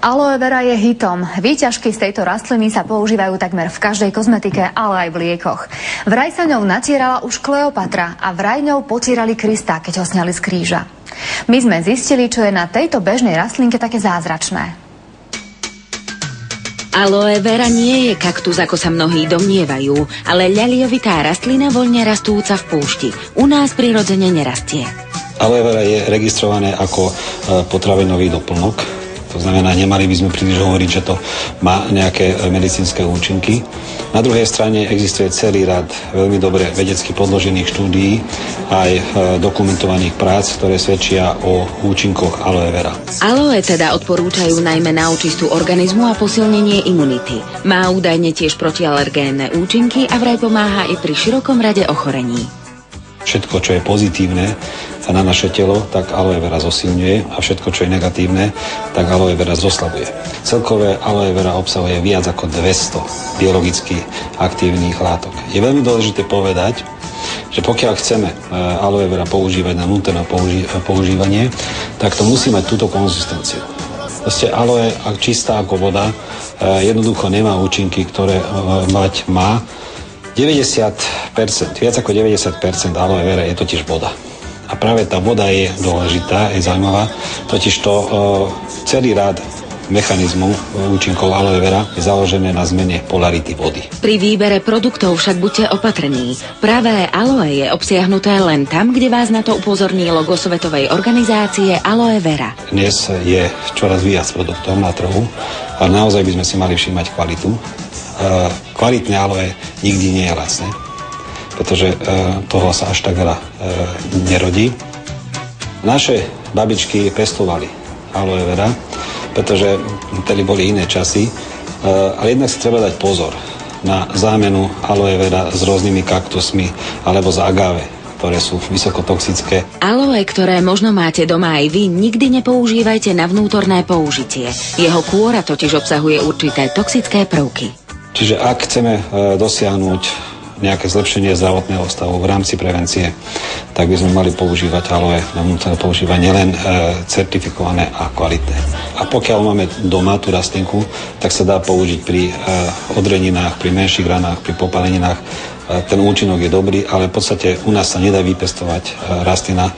Aloe vera je hitom. Výťažky z tejto rastliny sa používajú takmer v každej kozmetike, ale aj v liekoch. Vraj sa ňou natierala už Kleopatra a vraj ňou potírali Krista, keď ho sňali z kríža. My sme zistili, čo je na tejto bežnej rastlinke také zázračné. Aloe vera nie je kaktus, ako sa mnohí domnievajú, ale ľaliovitá rastlina voľne rastúca v púšti. U nás prirodzene nerastie. Aloe vera je registrované ako potravinový doplnok. To znamená, nemali by sme príliš hovoriť, že to má nejaké medicínske účinky. Na druhej strane existuje celý rad veľmi dobre vedecky podložených štúdií aj dokumentovaných prác, ktoré svedčia o účinkoch aloe vera. Aloe teda odporúčajú najmä na očistu organizmu a posilnenie imunity. Má údajne tiež protialergénne účinky a vraj pomáha aj pri širokom rade ochorení. Všetko, čo je pozitívne na naše telo, tak aloe vera zosilňuje a všetko, čo je negatívne, tak aloe vera zoslabuje. Celkové aloe vera obsahuje viac ako 200 biologicky aktívnych látok. Je veľmi dôležité povedať, že pokiaľ chceme aloe vera používať na vnútorné používanie, tak to musí mať túto konzistenciu. Proste aloe, ak čistá ako voda, jednoducho nemá účinky, ktoré mať má. 90%, viac ako 90% aloe vera je totiž voda. A práve tá voda je dôležitá, je zaujímavá, totižto celý rád mechanizmu účinkov aloe vera je založené na zmene polarity vody. Pri výbere produktov však buďte opatrní. Pravé aloe je obsiahnuté len tam, kde vás na to upozorní logo Svetovej organizácie Aloe vera. Dnes je čoraz viac produktov na trhu, ale naozaj by sme si mali všímať kvalitu. Kvalitné aloe nikdy nie je lacné, pretože toho sa až tak veľa nerodí. Naše babičky pestovali aloe vera, pretože tedy boli iné časy, ale jednak si treba dať pozor na zámenu aloe vera s rôznymi kaktusmi alebo z agave, ktoré sú vysokotoxické. Aloe, ktoré možno máte doma aj vy, nikdy nepoužívajte na vnútorné použitie. Jeho kôra totiž obsahuje určité toxické prvky. Čiže ak chceme dosiahnuť nejaké zlepšenie zdravotného stavu v rámci prevencie, tak by sme mali používať aloe na vnútorné používanie len certifikované a kvalitné. A pokiaľ máme doma tú rastlinku, tak sa dá použiť pri odreninách, pri menších ranách, pri popáleninách. Ten účinok je dobrý, ale v podstate u nás sa nedá vypestovať rastlina,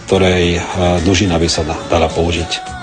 ktorej dužina by sa dala použiť.